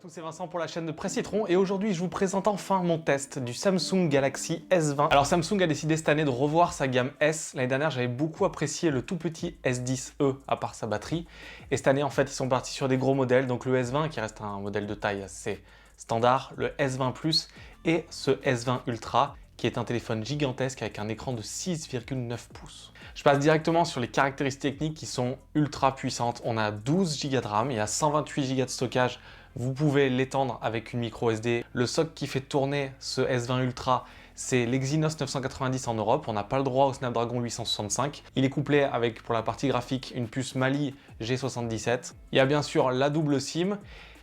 tous, c'est Vincent pour la chaîne de Presse Citron et aujourd'hui je vous présente enfin mon test du Samsung Galaxy S20. Alors Samsung a décidé cette année de revoir sa gamme S. L'année dernière j'avais beaucoup apprécié le tout petit S10e à part sa batterie. Et cette année en fait ils sont partis sur des gros modèles, donc le S20 qui reste un modèle de taille assez standard, le S20 Plus et ce S20 Ultra qui est un téléphone gigantesque avec un écran de 6,9 pouces. Je passe directement sur les caractéristiques techniques qui sont ultra puissantes. On a 12 Go de RAM, il y a 128 Go de stockage. Vous pouvez l'étendre avec une micro SD. Le socle qui fait tourner ce S20 Ultra, c'est l'Exynos 990 en Europe. On n'a pas le droit au Snapdragon 865. Il est couplé avec, pour la partie graphique, une puce Mali G77. Il y a bien sûr la double SIM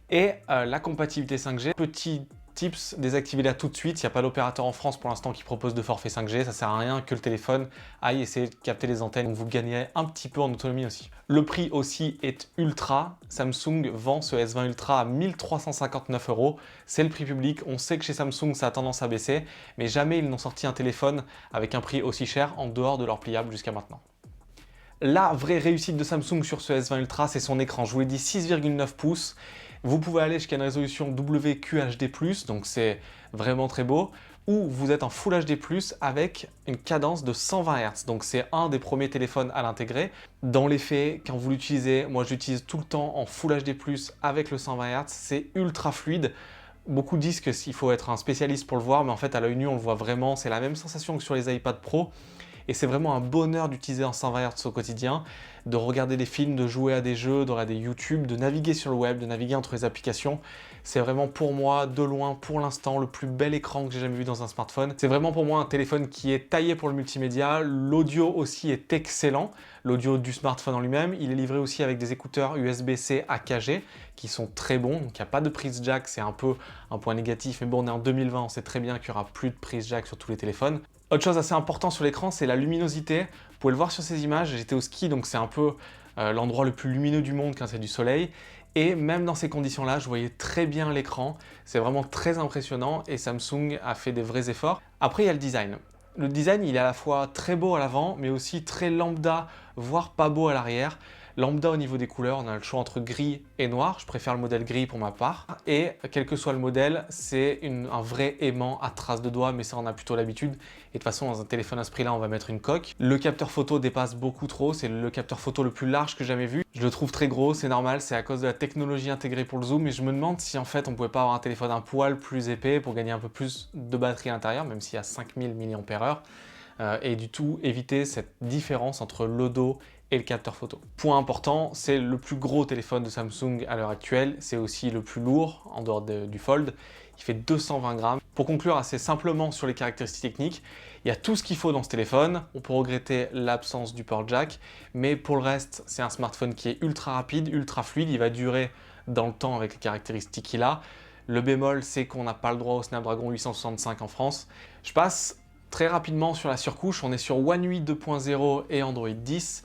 et la compatibilité 5G. Petit tips, désactivez-la tout de suite. Il n'y a pas d'opérateur en France pour l'instant qui propose de forfait 5G. Ça sert à rien que le téléphone aille essayer de capter les antennes. Donc vous gagnerez un petit peu en autonomie aussi. Le prix aussi est ultra. Samsung vend ce S20 Ultra à 1359 €. C'est le prix public. On sait que chez Samsung, ça a tendance à baisser. Mais jamais ils n'ont sorti un téléphone avec un prix aussi cher en dehors de leur pliable jusqu'à maintenant. La vraie réussite de Samsung sur ce S20 Ultra, c'est son écran. Je vous l'ai dit, 6,9 pouces. Vous pouvez aller jusqu'à une résolution WQHD+, donc c'est vraiment très beau, ou vous êtes en Full HD+, avec une cadence de 120 Hz. Donc c'est un des premiers téléphones à l'intégrer. Dans les faits, quand vous l'utilisez, moi j'utilise tout le temps en Full HD+, avec le 120 Hz, c'est ultra fluide. Beaucoup disent qu'il faut être un spécialiste pour le voir, mais en fait à l'œil nu on le voit vraiment, c'est la même sensation que sur les iPad Pro. Et c'est vraiment un bonheur d'utiliser en 120 Hz au quotidien, de regarder des films, de jouer à des jeux, de regarder YouTube, de naviguer sur le web, de naviguer entre les applications. C'est vraiment pour moi, de loin, pour l'instant, le plus bel écran que j'ai jamais vu dans un smartphone. C'est vraiment pour moi un téléphone qui est taillé pour le multimédia. L'audio aussi est excellent, l'audio du smartphone en lui-même. Il est livré aussi avec des écouteurs USB-C AKG qui sont très bons. Donc il n'y a pas de prise jack, c'est un peu un point négatif. Mais bon, on est en 2020, on sait très bien qu'il n'y aura plus de prise jack sur tous les téléphones. Autre chose assez importante sur l'écran, c'est la luminosité. Vous pouvez le voir sur ces images, j'étais au ski, donc c'est un peu l'endroit le plus lumineux du monde quand c'est du soleil. Et même dans ces conditions-là, je voyais très bien l'écran. C'est vraiment très impressionnant et Samsung a fait des vrais efforts. Après, il y a le design. Le design, il est à la fois très beau à l'avant, mais aussi très lambda, voire pas beau à l'arrière. Lambda au niveau des couleurs, on a le choix entre gris et noir. Je préfère le modèle gris pour ma part. Et quel que soit le modèle, c'est un vrai aimant à trace de doigt, mais ça on a plutôt l'habitude. Et de toute façon, dans un téléphone à ce prix-là, on va mettre une coque. Le capteur photo dépasse beaucoup trop. C'est le capteur photo le plus large que j'ai jamais vu. Je le trouve très gros, c'est normal. C'est à cause de la technologie intégrée pour le zoom. Et je me demande si en fait on pouvait pas avoir un téléphone un poil plus épais pour gagner un peu plus de batterie à l'intérieur, même s'il y a 5000 mAh. Et du tout éviter cette différence entre le dos et le capteur photo. Point important, c'est le plus gros téléphone de Samsung à l'heure actuelle, c'est aussi le plus lourd en dehors du Fold, il fait 220 grammes. Pour conclure assez simplement sur les caractéristiques techniques, il y a tout ce qu'il faut dans ce téléphone, on peut regretter l'absence du port jack, mais pour le reste, c'est un smartphone qui est ultra rapide, ultra fluide, il va durer dans le temps avec les caractéristiques qu'il a. Le bémol, c'est qu'on n'a pas le droit au Snapdragon 865 en France. Je passe très rapidement sur la surcouche, on est sur One UI 2.0 et Android 10.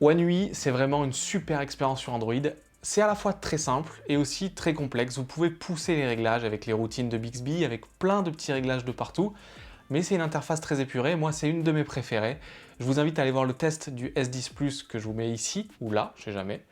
One UI, c'est vraiment une super expérience sur Android. C'est à la fois très simple et aussi très complexe. Vous pouvez pousser les réglages avec les routines de Bixby, avec plein de petits réglages de partout. Mais c'est une interface très épurée. Moi, c'est une de mes préférées. Je vous invite à aller voir le test du S10 Plus que je vous mets ici, ou là, je sais jamais,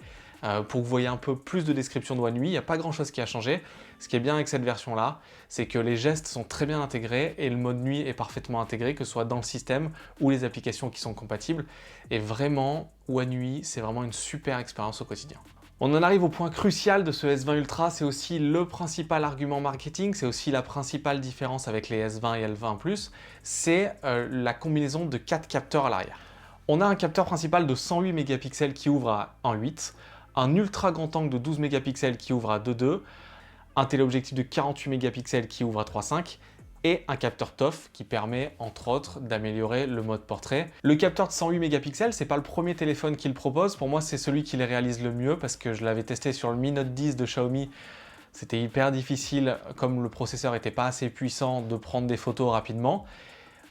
pour que vous voyez un peu plus de description de One UI. Il n'y a pas grand-chose qui a changé. Ce qui est bien avec cette version-là, c'est que les gestes sont très bien intégrés et le mode nuit est parfaitement intégré, que ce soit dans le système ou les applications qui sont compatibles. Et vraiment, One UI, c'est vraiment une super expérience au quotidien. On en arrive au point crucial de ce S20 Ultra, c'est aussi le principal argument marketing, c'est aussi la principale différence avec les S20 et L20 Plus, c'est la combinaison de 4 capteurs à l'arrière. On a un capteur principal de 108 mégapixels qui ouvre à 1.8, un ultra grand angle de 12 mégapixels qui ouvre à 2.2, un téléobjectif de 48 mégapixels qui ouvre à 3.5 et un capteur TOF qui permet entre autres d'améliorer le mode portrait. Le capteur de 108 mégapixels, c'est pas le premier téléphone qui le propose, pour moi c'est celui qui les réalise le mieux parce que je l'avais testé sur le Mi Note 10 de Xiaomi. C'était hyper difficile, comme le processeur n'était pas assez puissant, de prendre des photos rapidement.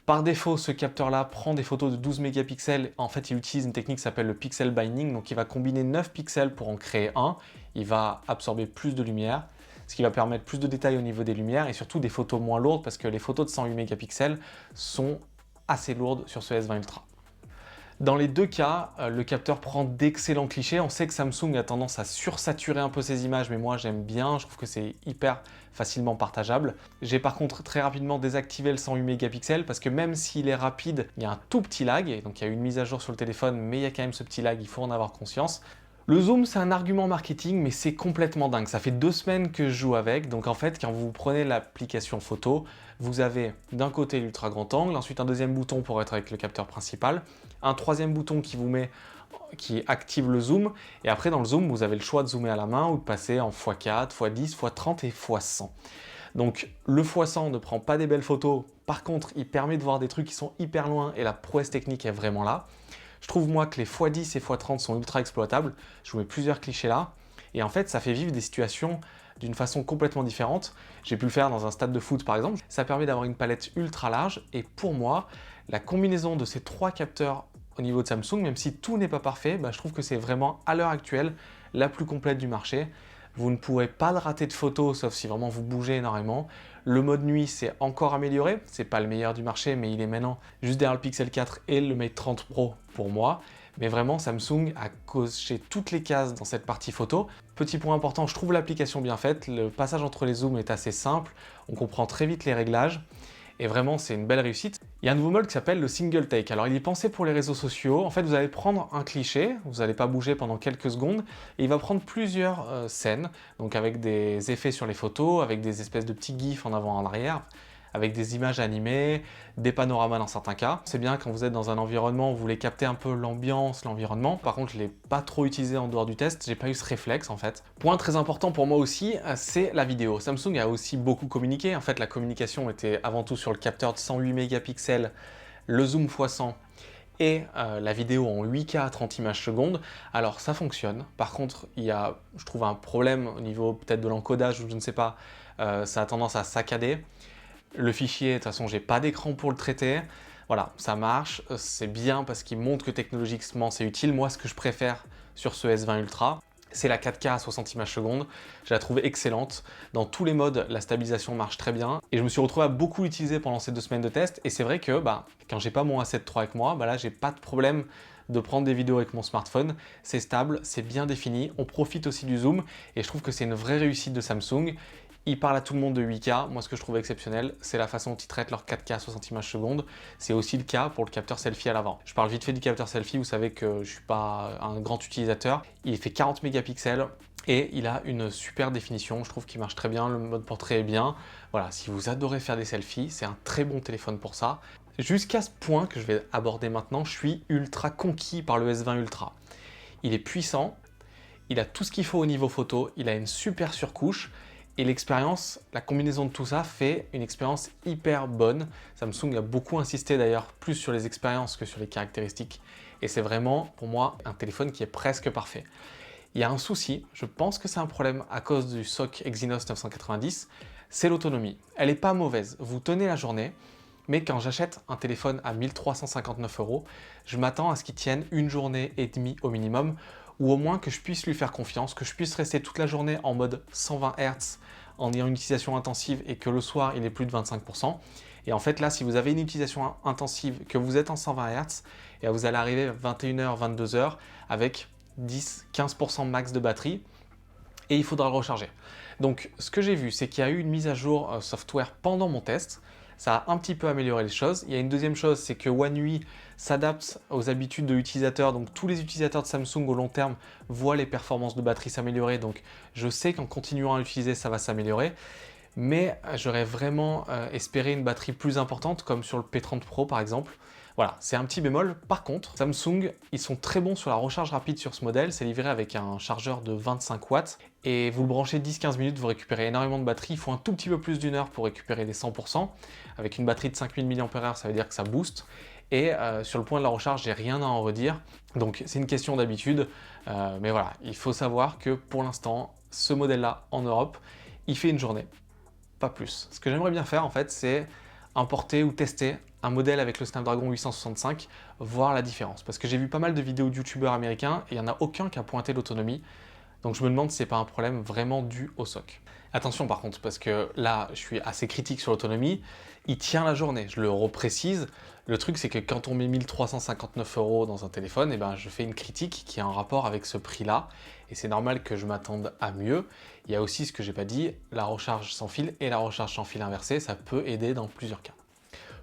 Par défaut, ce capteur-là prend des photos de 12 mégapixels. En fait, il utilise une technique qui s'appelle le pixel binding. Donc, il va combiner 9 pixels pour en créer un. Il va absorber plus de lumière, ce qui va permettre plus de détails au niveau des lumières et surtout des photos moins lourdes parce que les photos de 108 mégapixels sont assez lourdes sur ce S20 Ultra. Dans les deux cas, le capteur prend d'excellents clichés. On sait que Samsung a tendance à sursaturer un peu ses images, mais moi j'aime bien, je trouve que c'est hyper facilement partageable. J'ai par contre très rapidement désactivé le 108 mégapixels parce que même s'il est rapide, il y a un tout petit lag, et donc il y a eu une mise à jour sur le téléphone, mais il y a quand même ce petit lag, il faut en avoir conscience. Le zoom, c'est un argument marketing, mais c'est complètement dingue. Ça fait 2 semaines que je joue avec, donc en fait, quand vous prenez l'application photo, vous avez d'un côté l'ultra grand angle, ensuite un deuxième bouton pour être avec le capteur principal, un troisième bouton qui active le zoom, et après dans le zoom, vous avez le choix de zoomer à la main ou de passer en x4, x10, x30 et x100. Donc le x100 ne prend pas des belles photos, par contre, il permet de voir des trucs qui sont hyper loin et la prouesse technique est vraiment là. Je trouve moi que les x10 et x30 sont ultra exploitables. Je vous mets plusieurs clichés là. Et en fait, ça fait vivre des situations d'une façon complètement différente. J'ai pu le faire dans un stade de foot par exemple. Ça permet d'avoir une palette ultra large. Et pour moi, la combinaison de ces 3 capteurs au niveau de Samsung, même si tout n'est pas parfait, je trouve que c'est vraiment à l'heure actuelle la plus complète du marché. Vous ne pourrez pas rater de photos, sauf si vraiment vous bougez énormément. Le mode nuit, c'est encore amélioré. C'est pas le meilleur du marché, mais il est maintenant juste derrière le Pixel 4 et le Mate 30 Pro pour moi. Mais vraiment, Samsung a coché toutes les cases dans cette partie photo. Petit point important, je trouve l'application bien faite. Le passage entre les zooms est assez simple. On comprend très vite les réglages. Et vraiment, c'est une belle réussite. Il y a un nouveau mode qui s'appelle le single take. Alors, il est pensé pour les réseaux sociaux. En fait, vous allez prendre un cliché, vous n'allez pas bouger pendant quelques secondes, et il va prendre plusieurs scènes, donc avec des effets sur les photos, avec des espèces de petits gifs en avant et en arrière, avec des images animées, des panoramas dans certains cas. C'est bien quand vous êtes dans un environnement où vous voulez capter un peu l'ambiance, l'environnement. Par contre, je ne l'ai pas trop utilisé en dehors du test, j'ai pas eu ce réflexe en fait. Point très important pour moi aussi, c'est la vidéo. Samsung a aussi beaucoup communiqué. En fait, la communication était avant tout sur le capteur de 108 mégapixels, le zoom x100 et la vidéo en 8K à 30 images secondes. Alors ça fonctionne. Par contre, il y a, je trouve, un problème au niveau peut-être de l'encodage ou je ne sais pas, ça a tendance à saccader. Le fichier, de toute façon, j'ai pas d'écran pour le traiter. Voilà, ça marche, c'est bien parce qu'il montre que technologiquement c'est utile. Moi, ce que je préfère sur ce S20 Ultra, c'est la 4K à 60 images secondes. Je la trouve excellente. Dans tous les modes, la stabilisation marche très bien. Et je me suis retrouvé à beaucoup l'utiliser pendant ces 2 semaines de test. Et c'est vrai que quand j'ai pas mon A7 III avec moi, là, j'ai pas de problème de prendre des vidéos avec mon smartphone. C'est stable, c'est bien défini. On profite aussi du zoom. Et je trouve que c'est une vraie réussite de Samsung. Ils parlent à tout le monde de 8K. Moi, ce que je trouve exceptionnel, c'est la façon dont ils traitent leur 4K à 60 images secondes. C'est aussi le cas pour le capteur selfie à l'avant. Je parle vite fait du capteur selfie. Vous savez que je ne suis pas un grand utilisateur. Il fait 40 mégapixels et il a une super définition. Je trouve qu'il marche très bien. Le mode portrait est bien. Voilà, si vous adorez faire des selfies, c'est un très bon téléphone pour ça. Jusqu'à ce point que je vais aborder maintenant, je suis ultra conquis par le S20 Ultra. Il est puissant. Il a tout ce qu'il faut au niveau photo. Il a une super surcouche. Et l'expérience, la combinaison de tout ça fait une expérience hyper bonne. Samsung a beaucoup insisté d'ailleurs plus sur les expériences que sur les caractéristiques. Et c'est vraiment pour moi un téléphone qui est presque parfait. Il y a un souci, je pense que c'est un problème à cause du SoC Exynos 990, c'est l'autonomie. Elle n'est pas mauvaise, vous tenez la journée, mais quand j'achète un téléphone à 1359 €, je m'attends à ce qu'il tienne une journée et demie au minimum, ou au moins que je puisse lui faire confiance, que je puisse rester toute la journée en mode 120 Hz en ayant une utilisation intensive et que le soir il est plus de 25%. Et en fait là, si vous avez une utilisation intensive, que vous êtes en 120 Hz, et vous allez arriver à 21h, 22h avec 10-15% max de batterie et il faudra le recharger. Donc ce que j'ai vu, c'est qu'il y a eu une mise à jour software pendant mon test. Ça a un petit peu amélioré les choses. Il y a une deuxième chose, c'est que One UI s'adapte aux habitudes de l'utilisateur. Donc tous les utilisateurs de Samsung au long terme voient les performances de batterie s'améliorer. Donc je sais qu'en continuant à l'utiliser, ça va s'améliorer. Mais j'aurais vraiment espéré une batterie plus importante, comme sur le P30 Pro par exemple. Voilà, c'est un petit bémol. Par contre, Samsung, ils sont très bons sur la recharge rapide sur ce modèle. C'est livré avec un chargeur de 25 watts. Et vous le branchez 10-15 minutes, vous récupérez énormément de batterie. Il faut un tout petit peu plus d'une heure pour récupérer les 100%. Avec une batterie de 5000 mAh, ça veut dire que ça booste. Et sur le point de la recharge, j'ai rien à en redire. Donc c'est une question d'habitude. Mais voilà, il faut savoir que pour l'instant, ce modèle-là en Europe, il fait une journée. Pas plus. Ce que j'aimerais bien faire en fait, c'est importer ou tester un modèle avec le Snapdragon 865, voir la différence. Parce que j'ai vu pas mal de vidéos de youtubeurs américains et il n'y en a aucun qui a pointé l'autonomie. Donc je me demande si c'est pas un problème vraiment dû au SoC. Attention par contre, parce que là, je suis assez critique sur l'autonomie. Il tient la journée, je le reprécise. Le truc, c'est que quand on met 1359 € dans un téléphone, eh ben, je fais une critique qui a un rapport avec ce prix-là. Et c'est normal que je m'attende à mieux. Il y a aussi ce que j'ai pas dit, la recharge sans fil et la recharge sans fil inversée, ça peut aider dans plusieurs cas.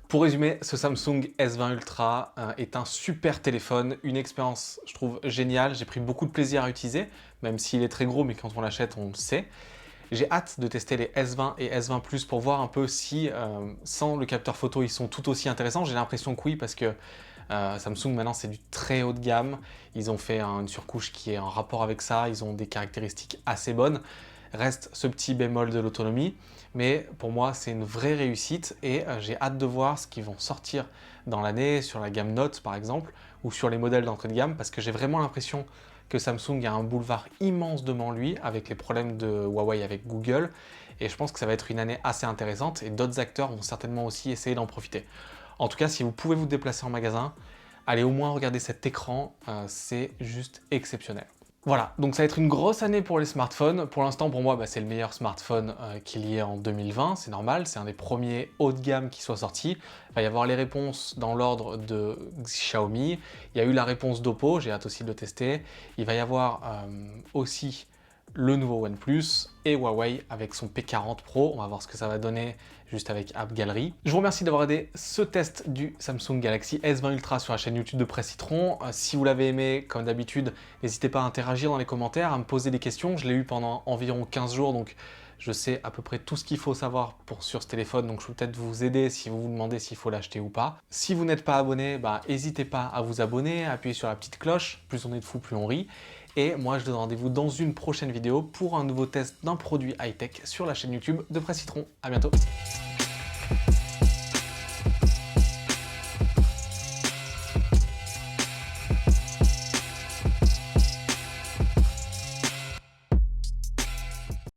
Pour résumer, ce Samsung S20 Ultra est un super téléphone, une expérience, je trouve, géniale. J'ai pris beaucoup de plaisir à utiliser, même s'il est très gros, mais quand on l'achète, on le sait. J'ai hâte de tester les S20 et S20 Plus pour voir un peu si, sans le capteur photo, ils sont tout aussi intéressants. J'ai l'impression que oui, parce que Samsung, maintenant, c'est du très haut de gamme. Ils ont fait une surcouche qui est en rapport avec ça. Ils ont des caractéristiques assez bonnes. Reste ce petit bémol de l'autonomie. Mais pour moi, c'est une vraie réussite et j'ai hâte de voir ce qu'ils vont sortir dans l'année, sur la gamme Note, par exemple, ou sur les modèles d'entrée de gamme, parce que j'ai vraiment l'impression que Samsung a un boulevard immense devant lui avec les problèmes de Huawei avec Google. Et je pense que ça va être une année assez intéressante et d'autres acteurs vont certainement aussi essayer d'en profiter. En tout cas, si vous pouvez vous déplacer en magasin, allez au moins regarder cet écran, c'est juste exceptionnel. Voilà, donc ça va être une grosse année pour les smartphones. Pour l'instant, pour moi, c'est le meilleur smartphone qu'il y ait en 2020, c'est normal, c'est un des premiers haut de gamme qui soit sorti. Il va y avoir les réponses dans l'ordre de Xiaomi, il y a eu la réponse d'Oppo, j'ai hâte aussi de le tester. Il va y avoir aussi le nouveau OnePlus et Huawei avec son P40 Pro. On va voir ce que ça va donner juste avec App Gallery. Je vous remercie d'avoir aidé ce test du Samsung Galaxy S20 Ultra sur la chaîne YouTube de Presse Citron. Si vous l'avez aimé, comme d'habitude, n'hésitez pas à interagir dans les commentaires, à me poser des questions. Je l'ai eu pendant environ 15 jours, donc je sais à peu près tout ce qu'il faut savoir sur ce téléphone, donc je peux peut-être vous aider si vous vous demandez s'il faut l'acheter ou pas. Si vous n'êtes pas abonné, n'hésitez pas à vous abonner, à appuyer sur la petite cloche. Plus on est de fous, plus on rit. Et moi, je donne rendez-vous dans une prochaine vidéo pour un nouveau test d'un produit high-tech sur la chaîne YouTube de Presse Citron. À bientôt.